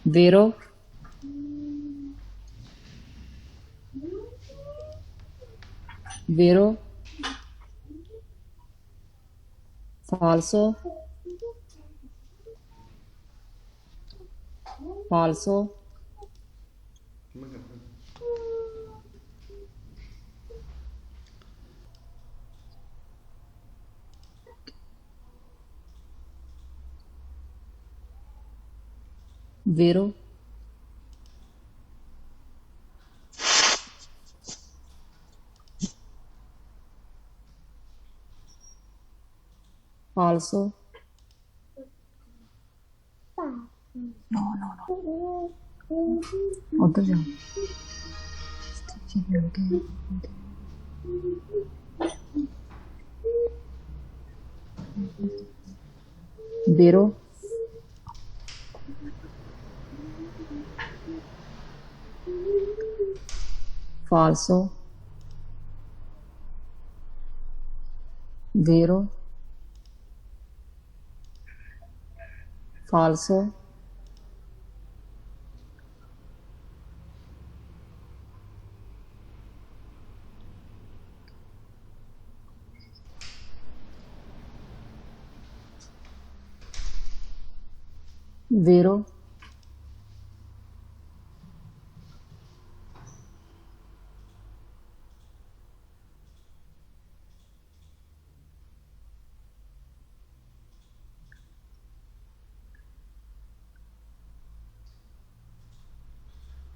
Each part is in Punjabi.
vero, vero, falso, falso, vero, falso, no, no, no, उधर जाओ vero, falso, vero, falso, vero,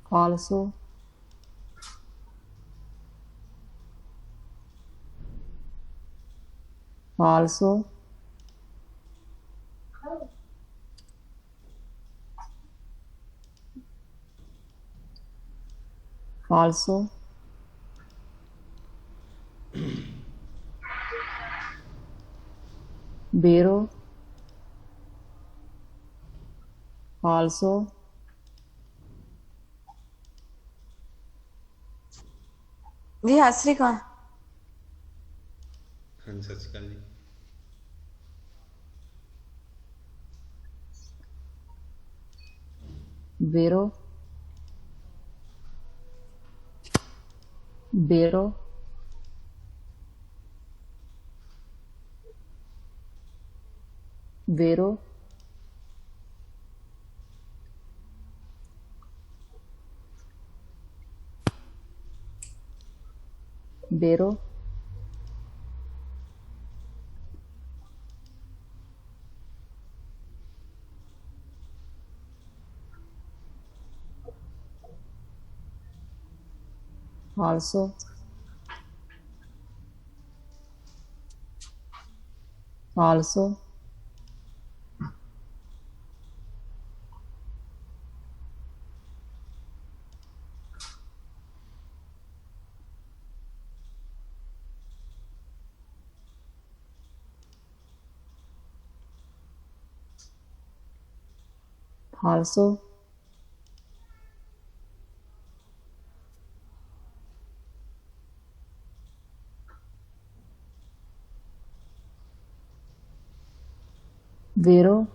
falso, falso, falso, vero, falso, जी हासरी कौन? हाँ जी, सत श्री अकाल जी। vero, vero, vero, vero, falso, falso, falso, vero,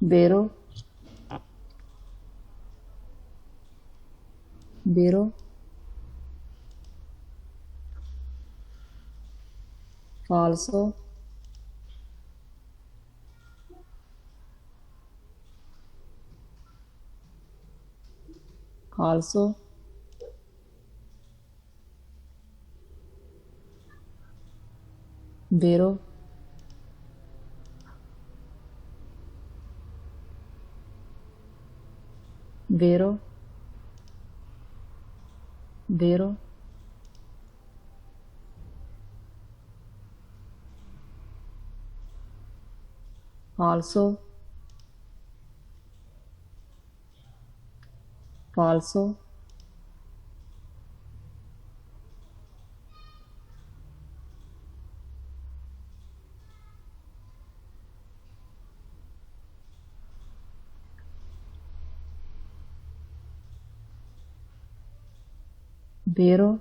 vero, vero, falso, falso, vero, vero, vero, falso, falso, vero,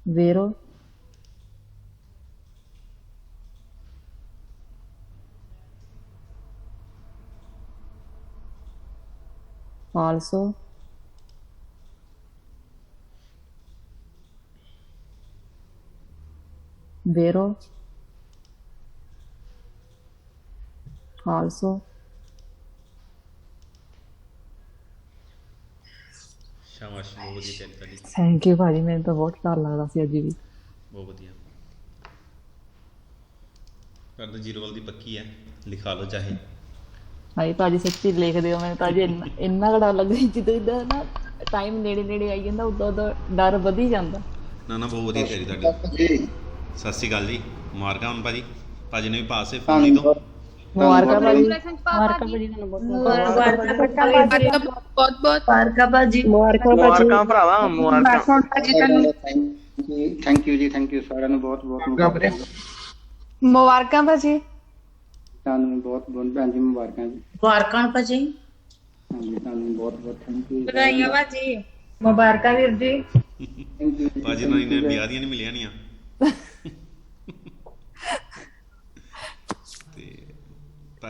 vero, falso, vero, falso, ਸ਼ਾਬਾਸ਼, ਬਹੁਤ ਵਧੀਆ ਤਿਆਰੀ ਤੁਹਾਡੀ, ਥੈਂਕ ਯੂ ਭਾਜੀ। ਮੈਨੂੰ ਤਾਂ ਬਹੁਤ ਡਰ ਲੱਗਦਾ ਸੀ ਅੱਜ ਵੀ। ਬਹੁਤ ਵਧੀਆ। ਕਰ ਤਾਂ ਜੀਰੋ ਵਾਲ ਦੀ ਪੱਕੀ ਹੈ, ਲਿਖਾ ਲਓ ਚਾਹੇ। ਹਾਏ ਭਾਜੀ ਸੱਚੀ ਲਿਖ ਦਿਓ। ਮੈਨੂੰ ਤਾਂ ਅੱਜ ਇੰਨਾ ਕੁ ਡਰ ਲੱਗ ਰਿਹਾ, ਜਦੋਂ ਇਦਾਂ ਨਾ ਟਾਈਮ ਨੇੜੇ ਨੇੜੇ ਆਈ ਜਾਂਦਾ ਉਦੋਂ ਉਦੋਂ ਡਰ ਵਧੀ ਜਾਂਦਾ। ਨਾ ਬਹੁਤ ਵਧੀਆ ਤਿਆਰੀ ਤੁਹਾਡੀ। ਸਤਿ ਸ਼੍ਰੀ ਅਕਾਲ ਜੀ, ਮੁਬਾਰਕਾਂ ਹੁਣ ਭਾਜੀ। ਭਾਜੀ ਨੇ ਵੀ ਪਾਸ ਹੈ ਫੋਨ ਤੋਂ। ਮੁਬਾਰਕਾਂ ਭਾਜੀ, ਮੁਬਾਰਕਾਂ ਭਾਜੀ, ਤੁਹਾਨੂੰ ਬਹੁਤ ਮੁਬਾਰਕਾਂ ਭਰਾਵਾ, ਮੁਬਾਰਕਾਂ। ਥੈਂਕ ਯੂ ਜੀ, ਥੈਂਕ ਯੂ ਸਾਰਿਆਂ ਨੂੰ ਬਹੁਤ ਬਹੁਤ ਮੁਬਾਰਕਾਂ ਭਾਜੀ। ਤੁਹਾਨੂੰ ਬਹੁਤ ਬਹੁਤ ਭੈਣ ਜੀ ਮੁਬਾਰਕਾਂ ਜੀ। ਮੁਬਾਰਕਾਂ ਭਾਜੀ। ਹਾਂਜੀ ਤੁਹਾਨੂੰ ਬਹੁਤ ਬਹੁਤ ਥੈਂਕ ਯੂ। ਵਧਾਈਆਂ ਭਾਜੀ। ਮੁਬਾਰਕਾਂ ਵੀਰ ਜੀ। ਥੈਂਕ ਯੂ ਭਾਜੀ ਨੂੰ ਇਹਨੇ ਵਿਆਹ ਦੀਆਂ ਨਹੀਂ ਮਿਲਿਆ ਨਹੀਂ ਆ।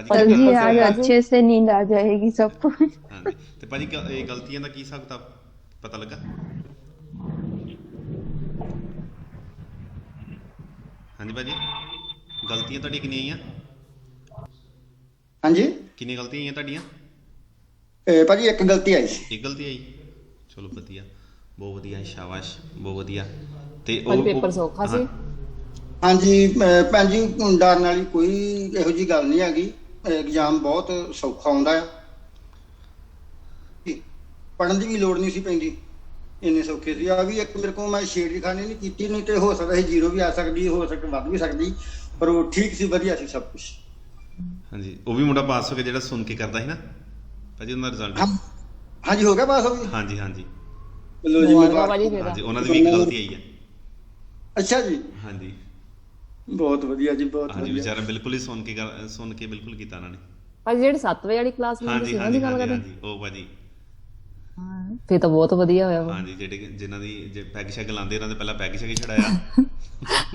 कल जी आज अच्छे से नींद आ जाएगी सबको। ਹਾਂਜੀ ਤੇ ਭਾਜੀ ਇਹ ਗਲਤੀਆਂ ਦਾ ਕੀ ਹਿਸਾਬ ਕਿਤਾਬ ਪਤਾ ਲੱਗਾ? ਹਾਂਜੀ ਭਾਜੀ, ਗਲਤੀਆਂ ਤੁਹਾਡੀਆਂ ਕਿੰਨੀਆਂ ਆਈਆਂ? ਹਾਂਜੀ ਕਿੰਨੀਆਂ ਗਲਤੀਆਂ ਆਈਆਂ ਤੁਹਾਡੀਆਂ? ਭਾਜੀ ਇੱਕ ਗਲਤੀ ਆਈ ਸੀ। ਇੱਕ ਗਲਤੀ ਆਈ, ਚਲੋ ਵਧੀਆ, ਬਹੁਤ ਵਧੀਆ, ਸ਼ਾਬਾਸ਼, ਬਹੁਤ ਵਧੀਆ। ਤੇ ਭਾਜੀ ਪੇਪਰ ਸੌਖਾ ਸੀ? ਹਾਂਜੀ ਭੈਣ ਜੀ, ਡਰਨ ਵਾਲੀ ਕੋਈ ਇਹੋ ਜਿਹੀ ਗੱਲ ਨਹੀਂ ਹੈਗੀ। ਐਗਜ਼ਾਮ ਬਹੁਤ ਸੌਖਾ ਆਉਂਦਾ ਆ, ਪੜ੍ਹਨ ਦੀ ਵੀ ਲੋੜ ਨਹੀਂ ਸੀ ਪੈਂਦੀ, ਇੰਨੇ ਸੌਖੇ ਸੀ। ਆ ਵੀ ਇੱਕ ਮੇਰੇ ਕੋਲ ਮੈਂ ਛੇੜਖਾਨੀ ਨਹੀਂ ਕੀਤੀ, ਨਹੀਂ ਤੇ ਹੋ ਸਕਦਾ ਸੀ ਜ਼ੀਰੋ ਵੀ ਆ ਸਕਦੀ, ਹੋ ਸਕਦਾ ਵੱਧ ਵੀ ਸਕਦੀ, ਪਰ ਉਹ ਠੀਕ ਸੀ, ਵਧੀਆ ਸੀ ਸਭ ਕੁਝ। ਹਾਂਜੀ, ਉਹ ਵੀ ਮੁੰਡਾ ਪਾਸ ਹੋ ਗਿਆ ਜਿਹੜਾ ਸੁਣ ਕੇ ਕਰਦਾ ਸੀ ਨਾ ਭਾਜੀ, ਉਹਦਾ ਰਿਜ਼ਲਟ? ਹਾਂਜੀ ਹੋ ਗਿਆ ਪਾਸ ਹੋ ਗਿਆ। ਹਾਂਜੀ ਹਾਂਜੀ ਚਲੋ ਜੀ ਮੁਬਾਰਕਾਂ ਭਾਜੀ ਫਿਰ। ਹਾਂਜੀ, ਉਹਨਾਂ ਦੀ ਵੀ ਇੱਕ ਗਲਤੀ ਆਈ ਹੈ। ਅੱਛਾ ਜੀ, ਹਾਂਜੀ ਬਹੁਤ ਵਧੀਆ ਜੀ, ਬਹੁਤ ਹਾਂਜੀ, ਵਧੀਆ। ਵਿਚਾਰਾ ਬਿਲਕੁਲ ਹੀ ਸੁਣ ਕੇ ਬਿਲਕੁਲ ਕੀਤਾ ਉਹਨਾਂ ਨੇ। ਭਾਜੀ ਜਿਹੜੀ 7 ਵਜੇ ਵਾਲੀ ਕਲਾਸ ਲੈਂਦੀ ਹਾਂਜੀ ਸੀ ਉਹਨਾਂ ਹਾਂਜੀ ਦੀ ਗੱਲ ਕਰਦੇ? ਹਾਂਜੀ, ਉਹ ਭਾਜੀ। ਹਾਂ ਫੇਰ ਤਾਂ ਬਹੁਤ ਵਧੀਆ ਹੋਇਆ ਵਾ। ਹਾਂਜੀ, ਜਿਨ੍ਹਾਂ ਦੀ ਜੇ ਪੈਗ ਸ਼ੈਗ ਲਾਉਂਦੇ, ਉਹਨਾਂ ਦੇ ਪਹਿਲਾਂ ਪੈਗ ਸ਼ੈਗ ਛੜਾਇਆ।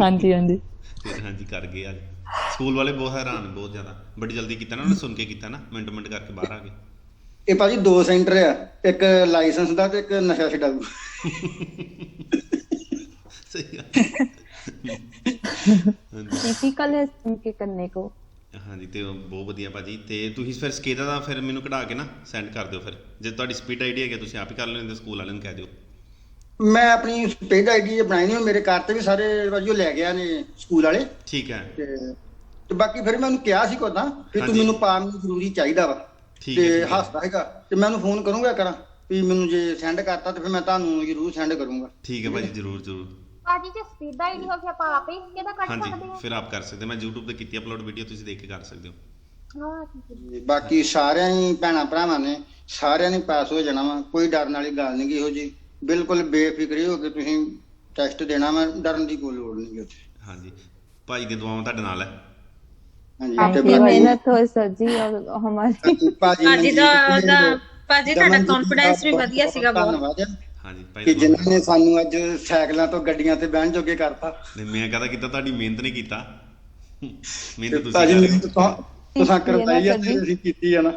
ਹਾਂਜੀ ਹਾਂਜੀ ਫਿਰ ਹਾਂਜੀ ਕਰ ਗਏ ਅੱਜ। ਸਕੂਲ ਵਾਲੇ ਬਹੁਤ ਹੈਰਾਨ, ਬਹੁਤ ਜ਼ਿਆਦਾ, ਬੜੀ ਜਲਦੀ ਕੀਤਾ ਨਾ ਉਹਨੇ, ਸੁਣ ਕੇ ਕੀਤਾ ਨਾ, ਮਿੰਟ ਮਿੰਟ ਕਰਕੇ ਬਾਹਰ ਆ ਗਏ। ਇਹ ਭਾਜੀ 2 ਸੈਂਟਰ ਆ, ਇੱਕ ਲਾਇਸੈਂਸ ਦਾ ਤੇ ਇੱਕ ਨਸ਼ਾ ਛਡਾਊ। ਸਹੀ ਗੱਲ। डिफिकल्ट है उनके करने को। ਹਾਂਜੀ, ਤੇ ਉਹ ਬਹੁਤ ਵਧੀਆ ਭਾਜੀ। ਤੇ ਤੁਸੀਂ ਫਿਰ ਸਕੇਦਾ ਦਾ ਫਿਰ ਮੈਨੂੰ ਕਢਾ ਕੇ ਨਾ ਸੈਂਡ ਕਰ ਦਿਓ। ਫਿਰ ਜੇ ਤੁਹਾਡੀ ਸਪੀਡ ਆਈਡੀ ਹੈਗੀ ਤੁਸੀਂ ਆਪ ਹੀ ਕਰ ਲੈਂਦੇ, ਸਕੂਲ ਵਾਲਿਆਂ ਨੂੰ ਕਹਿ ਦਿਓ। ਮੈਂ ਆਪਣੀ ਸਪੇਡ ਆਈਡੀ ਬਣਾਈ ਨਹੀਂ, ਮੇਰੇ ਘਰ ਤੇ ਵੀ ਸਾਰੇ ਭਾਜੀ ਉਹ ਲੈ ਗਿਆ ਨੇ ਸਕੂਲ ਵਾਲੇ। ਠੀਕ ਹੈ, ਤੇ ਬਾਕੀ ਫਿਰ ਮੈਂ ਉਹਨੂੰ ਕਿਹਾ ਸੀ ਕੋਦਾਂ ਕਿ ਤੂੰ ਮੈਨੂੰ ਪਾ, ਮੈਨੂੰ ਜ਼ਰੂਰੀ ਚਾਹੀਦਾ ਵਾ। ਠੀਕ ਹੈ, ਤੇ ਠੀਕ ਹੈ। ਹੱਸਦਾ ਹੈਗਾ, ਤੇ ਮੈਂ ਉਹਨੂੰ ਫੋਨ ਕਰੂੰਗਾ ਕਰਾਂ ਵੀ ਮੈਨੂੰ ਜੇ ਸੈਂਡ ਕਰਤਾ ਤੇ ਫਿਰ ਮੈਂ ਤੁਹਾਨੂੰ ਜ਼ਰੂਰ ਸੈਂਡ ਕਰੂੰਗਾ। ਠੀਕ ਹੈ ਭਾਜੀ, ਜ਼ਰੂਰ ਜ਼ਰੂਰ। ਭਾਜੀ ਜੇ ਸਪੀਡ ਆਈਡੀ ਹੋ ਫਿਰ ਆਪਾਂ ਆਪ ਹੀ ਕਿਹਦਾ ਕੱਢ ਸਕਦੇ ਹਾਂਜੀ, ਹਾਂ? ਫਿਰ ਆਪ ਕਰ ਸਕਦੇ। ਮੈਂ YouTube ਤੇ ਕੀਤੀ ਅਪਲੋਡ ਵੀਡੀਓ, ਤੁਸੀਂ ਦੇਖ ਕੇ ਕਰ ਸਕਦੇ ਹੋ। ਹਾਂ ਠੀਕ ਹੈ। ਤੇ ਬਾਕੀ ਸਾਰਿਆਂ ਹੀ ਭੈਣਾਂ ਭਰਾਵਾਂ ਨੇ ਸਾਰਿਆਂ ਨੇ ਪਾਸ ਹੋ ਜਾਣਾ ਵਾ, ਕੋਈ ਡਰਨ ਵਾਲੀ ਗੱਲ ਨਹੀਂ ਗੀ ਇਹੋ ਜੀ। ਬਿਲਕੁਲ ਬੇਫਿਕਰੀ ਹੋ ਕੇ ਤੁਸੀਂ ਟੈਸਟ ਦੇਣਾ ਵਾ, ਡਰਨ ਦੀ ਕੋਈ ਲੋੜ ਨਹੀਂ ਗੀ ਉੱਥੇ। ਹਾਂਜੀ, ਭਾਈ ਦੀਆਂ ਦੁਆਵਾਂ ਤੁਹਾਡੇ ਨਾਲ ਹੈ। ਹਾਂਜੀ आपकी मेहनत हो सर जी और हमारी। ਭਾਜੀ ਦਾ ਭਾਜੀ ਤੁਹਾਡਾ ਕੌਨਫੀਡੈਂਸ ਵੀ ਵਧੀਆ ਸੀਗਾ ਬਹੁਤ। ਧੰਨਵਾਦ ਹਾਂਜੀ ਭਾਈ ਕਿ ਸਾਹਿਬ। ਜਿਨ੍ਹਾਂ ਨੇ ਸਾਨੂੰ ਅੱਜ ਸਾਈਕਲਾਂ ਤੋਂ ਗੱਡੀਆਂ ਤੇ ਬਹਿਣ ਜੋਗੇ ਕਰਤਾ। ਨਹੀਂ, ਮੈਂ ਕਹਦਾ ਕੀਤਾ, ਤੁਹਾਡੀ ਮਿਹਨਤ ਨੇ ਕੀਤਾ। ਮਿਹਨਤ ਤੁਸੀਂ ਭਾਜੀ ਕਰ ਰਹੇ ਮਿਹਨਤ ਹੋ। ਤੁਸੀਂ ਕਰਵਾਈ ਆ ਤੇ ਅਸੀਂ ਕੀਤੀ ਆ ਨਾ।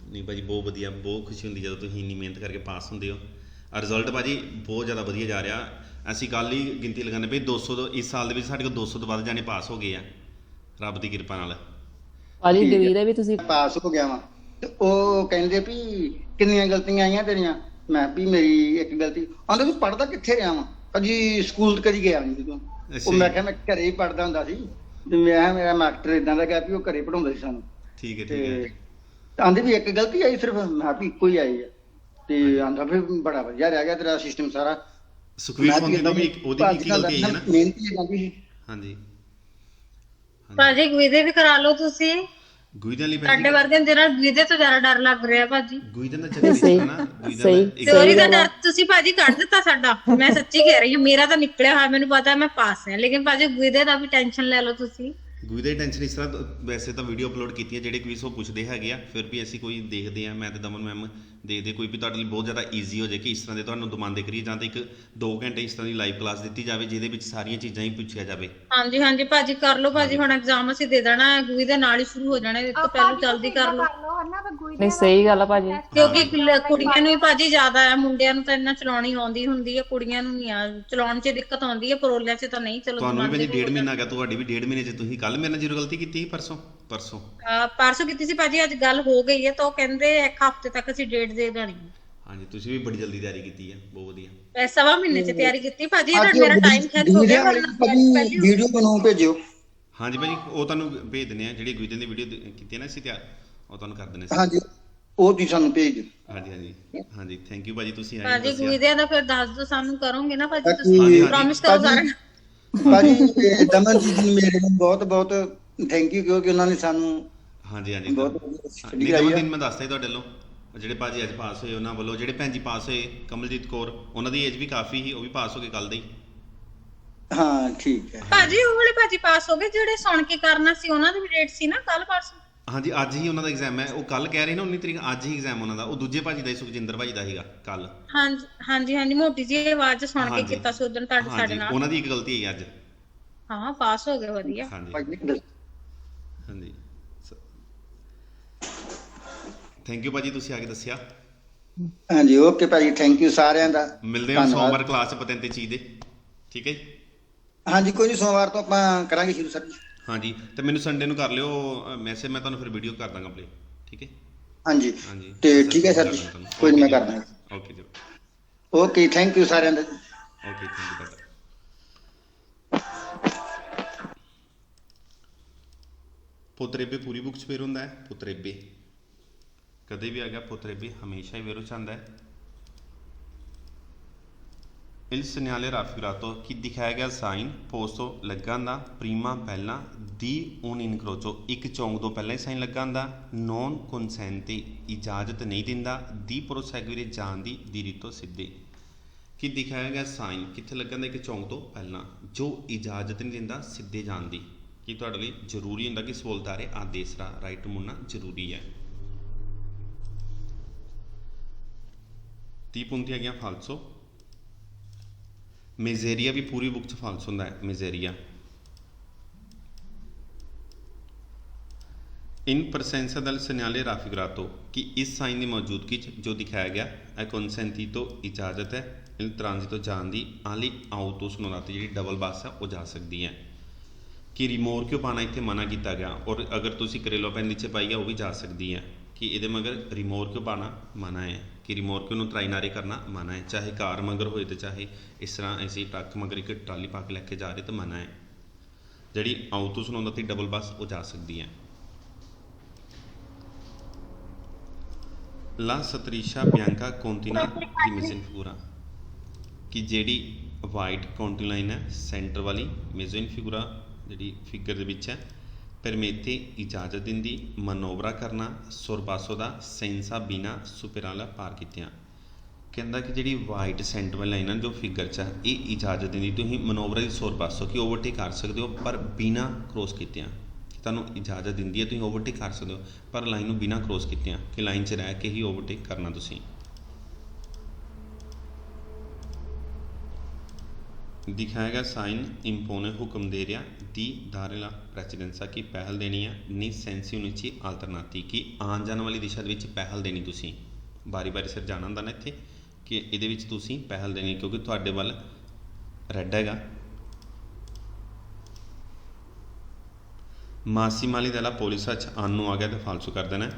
ਨਹੀਂ ਭਾਜੀ, ਬਹੁਤ ਵਧੀਆ, ਬਹੁਤ ਖੁਸ਼ੀ ਹੁੰਦੀ ਜਦੋਂ ਤੁਸੀਂ ਇੰਨੀ ਮਿਹਨਤ ਕਰਕੇ ਪਾਸ ਹੁੰਦੇ ਹੋ। ਰਿਜ਼ਲਟ ਭਾਜੀ ਬਹੁਤ ਜ਼ਿਆਦਾ ਵਧੀਆ ਜਾ ਰਿਹਾ। ਅਸੀਂ ਕੱਲ੍ਹ ਹੀ ਗਿਣਤੀ ਲਗਾਉਂਦੇ ਪਏ, 200 ਤੋਂ ਇਸ ਸਾਲ ਦੇ ਵਿੱਚ ਸਾਡੇ ਕੋਲ 200 ਤੋਂ ਵੱਧ ਜਾਣੇ ਪਾਸ ਹੋ ਗਏ ਆ, ਰੱਬ ਦੀ ਕਿਰਪਾ ਨਾਲ। ਭਾਜੀ ਡਿਵੀਰੇ ਵੀ ਤੁਸੀਂ ਪਾਸ ਹੋ ਗਿਆ ਵਾ, ਤੇ ਉਹ ਕਹਿੰਦੇ ਵੀ ਕਿੰਨੀਆਂ ਗਲਤੀਆਂ ਆਈਆਂ ਤੇਰੀਆਂ। ਮੈਂ ਵੀ ਮੇਰੀ ਇੱਕ ਗਲਤੀ। ਆਂਦੇ ਤੂੰ ਪੜ੍ਹਦਾ ਕਿੱਥੇ ਰਿਹਾ ਵਾ? ਕਦੀ ਸਕੂਲ ਕਦੀ ਗਿਆ ਨਹੀਂ ਤੂੰ। ਉਹ ਮੈਂ ਕਿਹਾ ਮੈਂ ਘਰੇ ਹੀ ਪੜ੍ਹਦਾ ਹੁੰਦਾ ਸੀ, ਤੇ ਮੈਂ ਮੇਰਾ ਮਾਸਟਰ ਇਦਾਂ ਦਾ ਗਿਆ ਵੀ ਉਹ ਘਰੇ ਪੜਾਉਂਦਾ ਸੀ ਸਾਨੂੰ। ਠੀਕ ਹੈ, ਠੀਕ ਹੈ। ਤੇ ਆਂਦੇ ਵੀ ਇੱਕ ਗਲਤੀ ਆਈ ਸਿਰਫ, ਮੈਂ ਵੀ ਇੱਕੋ ਹੀ ਆਈ ਆ। ਤੇ ਆਂਦਾ ਫਿਰ ਬੜਾ ਵਧੀਆ ਰਹਿ ਗਿਆ ਤੇਰਾ ਸਿਸਟਮ ਸਾਰਾ। ਸੁਖਵੀਰ ਸੋਂਦੀ ਦੀ ਵੀ ਉਹਦੀ ਵੀ ਇੱਕ ਗਲਤੀ ਆਈ ਹੈ ਨਾ। ਮਿਹਨਤੀ ਜਾਂਦੀ ਸੀ। ਹਾਂਜੀ ਭਾਜੀ ਗੁਈਦੇ ਵੀ ਕਰਾ ਲਓ ਤੁਸੀਂ। ਗੁਈਦਿਆਂ ਲਈ ਸਾਡੇ ਵਰਗੇ ਦੇ ਨਾਲ ਗੁਈਦੇ ਤੋਂ ਜ਼ਿਆਦਾ ਡਰ ਲੱਗ ਰਿਹਾ ਭਾਜੀ। ਗੁਈਦਿਆਂ ਦਾ ਚੱਕਰ ਸਹੀ, ਹੈ ਨਾ, ਗੁਈਦਿਆਂ ਸਹੀ। ਦਾ ਇੱਕ ਚੋਰੀ ਦਾ ਡਰ ਤੁਸੀਂ ਭਾਜੀ ਕੱਢ ਦਿੱਤਾ ਸਾਡਾ। ਮੈਂ ਸੱਚੀ ਕਹਿ ਰਹੀ ਹਾਂ, ਮੇਰਾ ਤਾਂ ਨਿਕਲਿਆ ਹੋਇਆ, ਮੈਨੂੰ ਪਤਾ ਮੈਂ ਪਾਸ ਹਾਂ, ਲੇਕਿਨ ਭਾਜੀ ਗੁਈਦੇ ਦਾ ਵੀ ਟੈਨਸ਼ਨ ਲੈ ਲਓ ਤੁਸੀਂ। ਗੁਈਦੇ ਦੀ ਟੈਨਸ਼ਨ ਇਸ ਤਰ੍ਹਾਂ, ਵੈਸੇ ਤਾਂ ਵੀਡੀਓ ਅਪਲੋਡ ਕੀਤੀ ਹੈ ਜਿਹੜੇ ਕੁਇਜ਼ ਉਹ ਪੁੱਛਦੇ ਹੈਗੇ ਆ, ਫਿਰ ਵੀ ਅਸੀਂ ਕੋਈ ਦੇਖਦੇ ਆ, ਮੈਂ ਤੇ ਦਮਨ ਮੈਮ ਦੇਖਦੇ ਕੋਈ ਵੀ ਤੁਹਾਡੇ ਲਈ ਬਹੁਤ ਜ਼ਿਆਦਾ ਈਜ਼ੀ ਹੋ ਜਾਏ ਕਿ ਇਸ ਤਰ੍ਹਾਂ ਦੇ ਤੁਹਾਨੂੰ ਦਿਮਾਗ ਕਰੀਏ, ਜਾਂ ਤਾਂ 1-2 ਘੰਟੇ ਇਸ ਤਰ੍ਹਾਂ ਦੀ ਲਾਈਵ ਕਲਾਸ ਦਿੱਤੀ ਜਾਵੇ ਜਿਹਦੇ ਵਿੱਚ ਸਾਰੀਆਂ ਚੀਜ਼ਾਂ ਹੀ ਪੁੱਛਿਆ ਜਾਵੇ। ਹਾਂਜੀ ਹਾਂਜੀ ਭਾਜੀ ਕਰ ਲਓ ਭਾਜੀ, ਹੁਣ ਐਗਜ਼ਾਮ ਅਸੀਂ ਦੇ ਦੇਣਾ ਹੈ, ਗੁਈ ਦੇ ਨਾਲ ਹੀ ਸ਼ੁਰੂ ਹੋ ਜਾਣਾ, ਇਸ ਤੋਂ ਪਹਿਲਾਂ ਜਲਦੀ ਕਰ ਲਓ ਹਨਾ ਫਿਰ ਗੁਈ ਨਹੀਂ ਸਹੀ ਗੱਲ ਆ ਭਾਜੀ। ਕਿਉਂਕਿ ਕੁੜੀਆਂ ਨੂੰ ਹੀ ਭਾਜੀ ਜ਼ਿਆਦਾ ਹੈ, ਮੁੰਡਿਆਂ ਨੂੰ ਤਾਂ ਇੰਨਾ ਚਲਾਉਣੀ ਆਉਂਦੀ ਹੁੰਦੀ ਹੈ, ਕੁੜੀਆਂ ਨੂੰ ਨਹੀਂ ਆ ਚਲਾਉਣ 'ਚ ਦਿੱਕਤ ਆਉਂਦੀ ਹੈ, ਪਰੋਲਿਆਂ 'ਚ ਤਾਂ ਨਹੀਂ। ਚਲੋ ਤੁਹਾਨੂੰ ਵੀ 1.5 ਮਹੀਨਾ ਗਿਆ, ਤੁਹਾਡੀ ਵੀ 1.5 ਮਹੀਨੇ 'ਚ ਤੁਸੀਂ ਕੱਲ ਮੇਰੇ ਨਾਲ ਜ਼ੀਰੋ ਗਲਤੀ ਕੀਤੀ ਸੀ ਪਰਸੋਂ ਪਰਸੋਂ ਕੀਤੀ ਸੀ ਭਾਜੀ, ਅੱਜ ਗੱਲ ਹੋ ਗਈ ਹੈ ਤਾਂ ਉਹ ਕਹਿੰਦੇ 1 ਹਫ਼ਤੇ ਤੱਕ ਅਸੀਂ ਡੇਟ ਦੇ ਦੇਣੀ ਹੈ। ਹਾਂਜੀ ਤੁਸੀਂ ਵੀ ਬੜੀ ਜਲਦੀ ਤਿਆਰੀ ਕੀਤੀ ਹੈ, ਬਹੁਤ ਵਧੀਆ। ਸਵਾ ਮਹੀਨੇ 'ਚ ਤਿਆਰੀ ਕੀਤੀ ਭਾਜੀ, ਮੇਰਾ ਟਾਈਮ ਖਿੱਚ ਹੋ ਗਿਆ। ਵੀਡੀਓ ਬਣਾਉ ਭੇਜਿਓ। ਹਾਂਜੀ ਭਾਜੀ ਉਹ ਤੁਹਾਨੂੰ ਭੇਜ ਦਿੰਦੇ ਆ, ਜਿਹੜੀ ਗੁਈਦੇ ਦੀ ਵੀਡੀਓ ਕੀਤੀ ਹੈ ਨਾ ਅਸੀਂ ਤਿਆਰ, ਉਹ ਤੁਹਾਨੂੰ ਕਰ ਦਿੰਦੇ ਸੀ। ਹਾਂਜੀ ਉਹ ਤੁਸੀਂ ਸਾਨੂੰ ਭੇਜ ਦਿਓ। ਹਾਂਜੀ ਹਾਂਜੀ ਹਾਂਜੀ ਥੈਂਕ ਯੂ ਭਾਜੀ, ਤੁਸੀਂ ਆਏ ਭਾਜੀ ਦੱਸਿਆ। ਗੁਈਦਿਆਂ ਦਾ ਫਿਰ ਦੱਸ ਦਿਓ ਸਾਨੂੰ, ਕਰੋਗੇ ਨਾ ਭਾਜੀ ਹਾਂਜੀ, ਤੁਸੀਂ, ਪ੍ਰੋਮਿਸ ਕਰੋ ਸਾਰਿਆਂ ਭਾਜੀ ਦਮਨਜੀਤ ਜੀ ਮੇਰੇ ਨੂੰ ਬਹੁਤ ਬਹੁਤ ਥੈਂਕ ਯੂ, ਕਿਉਂਕਿ ਉਹਨਾਂ ਨੇ ਸਾਨੂੰ ਹਾਂਜੀ ਹਾਂਜੀ ਬਹੁਤ ਨਹੀਂ ਦਮਨ ਮੈਂ ਦੱਸਦਾ ਤੁਹਾਡੇ ਵੱਲੋਂ, ਜਿਹੜੇ ਭਾਜੀ ਅੱਜ ਪਾਸ ਹੋਏ ਉਹਨਾਂ ਵੱਲੋਂ, ਜਿਹੜੇ ਭੈਣ ਜੀ ਪਾਸ ਹੋਏ ਕਮਲਜੀਤ ਕੌਰ, ਉਹਨਾਂ ਦੀ ਏਜ ਵੀ ਕਾਫੀ ਸੀ, ਉਹ ਵੀ ਪਾਸ ਹੋ ਗਏ ਕੱਲ ਦੇ ਹੀ। ਹਾਂ ਠੀਕ ਹੈ ਭਾਜੀ। ਉਹ ਵਾਲੇ ਭਾਜੀ ਪਾਸ ਹੋ ਗਏ, ਜਿਹੜੇ ਸੁਣ ਕੇ ਕਰਨਾ ਸੀ ਉਹਨਾਂ ਦੀ ਵੀ ਡੇਟ ਸੀ ਨਾ ਕੱਲ ਪਰਸੋਂ। ਹਾਂਜੀ ਅੱਜ ਹੀ ਉਹਨਾਂ ਦਾ ਐਗਜ਼ਾਮ ਹੈ, ਉਹ ਕੱਲ ਕਹਿ ਰਹੇ ਨਾ 19 ਤਰੀਕ, ਅੱਜ ਹੀ ਐਗਜ਼ਾਮ ਉਹਨਾਂ ਦਾ। ਉਹ ਦੂਜੇ ਭਾਜੀ ਦਾ ਸੁਖਜਿੰਦਰ ਭਾਜੀ ਦਾ ਸੀਗਾ ਕੱਲ। ਹਾਂਜੀ ਹਾਂਜੀ ਹਾਂਜੀ ਮੋਟੀ ਜੀ ਆਵਾਜ਼ ਸੁਣ ਕੇ ਕੀਤਾ ਸੀ ਉਦੋਂ ਤੁਹਾਡੇ ਸਾਡੇ ਨਾਲ। ਉਹਨਾਂ ਦੀ ਇੱਕ ਗਲਤੀ ਹੈ ਅੱਜ। ਹਾਂ ਪਾਸ ਹੋ ਗਏ, ਵਧੀਆ। ਹਾਂਜੀ ਭਾਜੀ ਹਾਂਜੀ ਥੈਂਕ ਯੂ ਭਾਜੀ, ਤੁਸੀਂ ਆ ਕੇ ਦੱਸਿਆ। ਹਾਂਜੀ ਓਕੇ ਭਾਜੀ, ਥੈਂਕ ਯੂ ਸਾਰਿਆਂ ਦਾ। ਮਿਲਦੇ ਹਾਂ ਸੋਮਵਾਰ ਕਲਾਸ 'ਚ ਪਤਨ ਤੇ ਚੀਜ਼ ਦੇ, ਠੀਕ ਹੈ ਜੀ। ਹਾਂਜੀ ਕੋਈ ਨਹੀਂ, ਸੋਮਵਾਰ ਤੋਂ ਆਪਾਂ ਕਰਾਂਗੇ ਸ਼ੁਰੂ ਸਰ। ਹਾਂਜੀ ਤੇ ਮੈਨੂੰ ਸੰਡੇ ਨੂੰ ਕਰ ਲਿਓ ਮੈਸੇਜ, ਮੈਂ ਤੁਹਾਨੂੰ ਫਿਰ ਵੀਡੀਓ ਕਰ ਦਾਂਗਾ ਪਲੇ, ਠੀਕ ਹੈ। ਹਾਂਜੀ ਹਾਂਜੀ ਤੇ ਠੀਕ ਹੈ ਸਰ ਜੀ, ਕੋਈ ਨਹੀਂ ਮੈਂ ਕਰਦਾ। ਓਕੇ ਜੀ ਓਕੇ ਥੈਂਕ ਯੂ ਸਾਰਿਆਂ ਦਾ। ਓਕੇ ਥੈਂਕ ਯੂ ਤੁਹਾਡਾ। ਪੁੱਤਰੇਬੇ ਪੂਰੀ ਬੁੱਕ 'ਚ ਫੇਰ ਹੁੰਦਾ ਹੈ, ਪੁੱਤਰੇਬੇ ਕਦੇ ਵੀ ਆ ਗਿਆ, ਪੁੱਤਰੇਬੇ ਹਮੇਸ਼ਾ ਹੀ ਵੇਰੋ ਚਾਹੁੰਦਾ ਹੈ। Il segnale raffigurato chi ਦਿਖਾਇਆ ਗਿਆ ਸਾਈਨ ਪੋਸਟੋ ਲੱਗਾ ਹੁੰਦਾ ਪ੍ਰੀਮਾ ਪਹਿਲਾਂ ਦੀ un incrocio, ਇੱਕ ਚੌਂਕ ਤੋਂ ਪਹਿਲਾਂ ਹੀ ਸਾਈਨ ਲੱਗਾ ਹੁੰਦਾ। ਨੋਨ consente ਇਜਾਜ਼ਤ ਨਹੀਂ ਦਿੰਦਾ, ਦੀ proseguire ਜਾਣ ਦੀ ਰੀਤੋਂ ਸਿੱਧੇ। ਕੀ ਦਿਖਾਇਆ ਗਿਆ ਸਾਈਨ ਕਿੱਥੇ ਲੱਗਾ ਹੁੰਦਾ, ਇੱਕ ਚੌਂਕ ਤੋਂ ਪਹਿਲਾਂ, ਜੋ ਇਜਾਜ਼ਤ ਨਹੀਂ ਦਿੰਦਾ ਸਿੱਧੇ ਜਾਣ ਦੀ। ਕੀ ਤੁਹਾਡੇ ਲਈ ਜ਼ਰੂਰੀ ਹੁੰਦਾ ਕਿ ਸਵੋਲਤਾਰੇ ਆ ਦੇਸਰਾ ਰਾਈਟ ਮੁੜਨਾ ਜ਼ਰੂਰੀ ਹੈ। 30 punti ਆ ਗਿਆ ਫਾਲਸੋ। ਮੇਜ਼ੇਰੀਆ ਵੀ ਪੂਰੀ ਬੁੱਕ 'ਚ ਫਾਲਸ ਹੁੰਦਾ ਹੈ, ਮੇਜ਼ੇਰੀਆ। ਇਨ ਪ੍ਰੈਸੈਂਸਾ del segnale raffigurato ਕਿ ਇਸ ਸਾਈਨ ਦੀ ਮੌਜੂਦਗੀ 'ਚ ਜੋ ਦਿਖਾਇਆ ਗਿਆ ਹੈ consentito ਇਜਾਜ਼ਤ ਹੈ, il transito ਜਾਣ ਦੀ, ਆਲੀ ਆਊਟੋ ਸੁਣਾਤੇ ਜਿਹੜੀ ਡਬਲ ਬੱਸ ਹੈ ਉਹ ਜਾ ਸਕਦੀ ਹੈ। ਕਿ ਰਿਮੋਰ ਕਿਉਂ ਪਾਣਾ ਇੱਥੇ ਮਨਾ ਕੀਤਾ ਗਿਆ, ਔਰ ਅਗਰ ਤੁਸੀਂ ਕਰੇਲੋ ਪੈਨ ਨੀਚੇ ਪਾਈ ਹੈ ਉਹ ਵੀ ਜਾ ਸਕਦੀ ਹੈ। ਕਿ ਇਹਦੇ ਮਗਰ ਰਿਮੋਰ ਕਿਉਂ ਪਾਣਾ ਮਨਾ ਹੈ, ਕਿ ਰਿਮੋਰ ਕਿਉਂ ਨੂੰ ਟਰਾਈਨਾਰੇ ਕਰਨਾ ਮਨਾ ਹੈ, ਚਾਹੇ ਕਾਰ ਮਗਰ ਹੋਏ ਤੇ ਚਾਹੇ ਇਸ ਤਰ੍ਹਾਂ ਅਸੀਂ ਟਰੱਕ ਮਗਰ ਇੱਕ ਟਰਾਲੀ ਪਾ ਕੇ ਲੈ ਕੇ ਜਾ ਰਹੇ ਤਾਂ ਮਨਾ ਹੈ। ਜਿਹੜੀ ਆਊਟੋ ਸੁਣਾਉਂਦਾ ਤੇ ਡਬਲ ਬੱਸ ਉਹ ਜਾ ਸਕਦੀ ਹੈ। ਲਾ ਸਤਰੀਸ਼ਾ ਬਿਆੰਕਾ ਕੋਂਟੀਨਾ ਦੀ ਮਿਸ਼ਨ ਫਿਗੂਰਾ ਕਿ ਜਿਹੜੀ ਵਾਈਟ ਕਾਉਂਟੀ ਲਾਈਨ ਹੈ ਸੈਂਟਰ ਵਾਲੀ ਮੇਜ਼ਨ ਫਿਗੂਰਾ ਜਿਹੜੀ ਫਿਗਰ ਦੇ ਵਿੱਚ ਹੈ, ਪਰਮੇਤੇ ਇਜਾਜ਼ਤ ਦਿੰਦੀ ਮਨੋਵਰਾ ਕਰਨਾ ਸੋਰਬਾਸੋ ਦਾ ਸੈਂਸਾ ਬਿਨਾ ਸੁਪਰਾਲਾ ਪਾਰ ਕੀਤਿਆਂ। ਕਹਿੰਦਾ ਕਿ ਜਿਹੜੀ ਵਾਈਟ ਸੈਂਟਰ ਵਾਲੀ ਲਾਈਨ ਹੈ ਜੋ ਫਿਗਰ 'ਚ ਹੈ ਇਹ ਇਜਾਜ਼ਤ ਦਿੰਦੀ ਤੁਸੀਂ ਮਨੋਵਰਾ ਦੀ ਸੋਰਬਾਸੋ ਕਿ ਓਵਰਟੇਕ ਕਰ ਸਕਦੇ ਹੋ ਪਰ ਬਿਨਾ ਕ੍ਰੋਸ ਕੀਤਿਆਂ। ਤੁਹਾਨੂੰ ਇਜਾਜ਼ਤ ਦਿੰਦੀ ਹੈ ਤੁਸੀਂ ਓਵਰਟੇਕ ਕਰ ਸਕਦੇ ਹੋ ਪਰ ਲਾਈਨ ਨੂੰ ਬਿਨਾ ਕ੍ਰੋਸ ਕੀਤਿਆਂ, ਕਿ ਲਾਈਨ 'ਚ ਰਹਿ ਕੇ ਹੀ ਓਵਰਟੇਕ ਕਰਨਾ ਤੁਸੀਂ। ਦਿਖਾਇਆ ਗਿਆ ਸਾਈਨ ਇੰਪੋਨੇ ਹੁਕਮ ਦੇ ਰਿਹਾ ਦੀ ਦਾਰੇਲਾ ਪ੍ਰੈਸੀਡੈਂਸਾ ਕੀ ਪਹਿਲ ਦੇਣੀ ਹੈ, ਨੀ ਸੈਂਸੀ ਉਨੀਚੀ ਆਲਟਰਨਾਤੀ ਕਿ ਆਉਣ ਜਾਣ ਵਾਲੀ ਦਿਸ਼ਾ ਦੇ ਵਿੱਚ ਪਹਿਲ ਦੇਣੀ। ਤੁਸੀਂ ਬਾਰੀ ਬਾਰੀ ਸਿਰ ਜਾਣਾ ਹੁੰਦਾ ਨਾ ਇੱਥੇ ਕਿ ਇਹਦੇ ਵਿੱਚ ਤੁਸੀਂ ਪਹਿਲ ਦੇਣੀ ਕਿਉਂਕਿ ਤੁਹਾਡੇ ਵੱਲ ਰੈੱਡ ਹੈਗਾ। ਮਾਸੀਮਾਲੀ ਦਲਾ ਪੋਲਿਸਾ 'ਚ ਆਨ ਨੂੰ ਆ ਗਿਆ ਤਾਂ ਫਾਲਸੂ ਕਰ ਦੇਣਾ।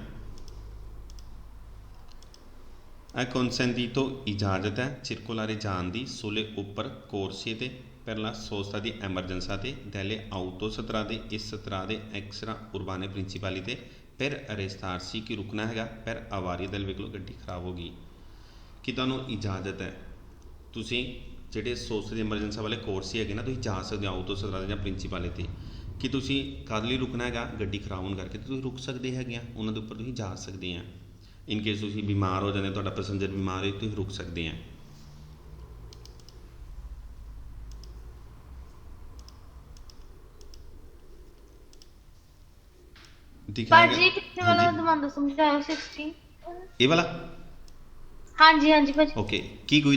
ਇਹ consentito ਇਜਾਜ਼ਤ ਹੈ circolare ਜਾਣ ਦੀ ਸੋਲੇ ਉੱਪਰ ਕੋਰਸੇ ਤੇ ਪਹਿਲਾ ਸੋਸਤਾ ਦੀ ਐਮਰਜੈਂਸਾ ਤੇ ਦੈਲੇ ਆਊਟੋ ਸਤਰਾ ਦੇ ਇਸ ਸਤਰਾ ਦੇ ਐਕਸਟਰਾ ਉਰਬਾਨੇ ਪ੍ਰਿੰਸੀਪਾਲੀ ਤੇ ਫਿਰ ਅਰੇਸਤਾਰਸੀ ਕੀ ਰੁਕਣਾ ਹੈਗਾ ਫਿਰ ਆਵਾਰੀ ਦਲ ਵੇਖ ਲਓ ਗੱਡੀ ਖਰਾਬ ਹੋ ਗਈ। ਕਿ ਤੁਹਾਨੂੰ ਇਜਾਜ਼ਤ ਹੈ ਤੁਸੀਂ ਜਿਹੜੇ ਸੋਸਤੇ ਦੀ ਐਮਰਜੈਂਸਾ ਵਾਲੇ ਕੋਰਸੇ ਹੈਗੇ ਨਾ ਤੁਸੀਂ ਜਾ ਸਕਦੇ ਹੋ ਆਊਟੋ ਸਤਰਾ ਦੇ ਜਾਂ ਪ੍ਰਿੰਸੀਪਾਲੇ ਤੇ। ਕਿ ਤੁਸੀਂ ਕਦ ਲਈ ਰੁਕਣਾ ਹੈਗਾ ਗੱਡੀ ਖਰਾਬ ਹੋਣ ਕਰਕੇ ਤੁਸੀਂ ਰੁਕ ਸਕਦੇ ਹੈਗੇ ਆ, ਉਹਨਾਂ ਦੇ ਉੱਪਰ ਤੁਸੀਂ ਜਾ ਸਕਦੇ ਆ। ਇਨ ਕੇਸ ਤੁਸੀਂ ਬਿਮਾਰ ਹੋ ਜਾਂਦੇ, ਤੁਹਾਡਾ ਪੈਸੇਂਜਰ ਬਿਮਾਰ ਹੈ ਤੁਸੀਂ ਰੁਕ ਸਕਦੇ ਆ। ਭਾਜੀ ਕਿੱਥੇ ਵਾਲਾ ਦਮਾਂਦਾ ਸਮਝਾਓ 16 ਇਹ ਵਾਲਾ ਹਾਂਜੀ ਹਾਂਜੀ ਭਾਜੀ ਓਕੇ ਕੀ ਕੋਈ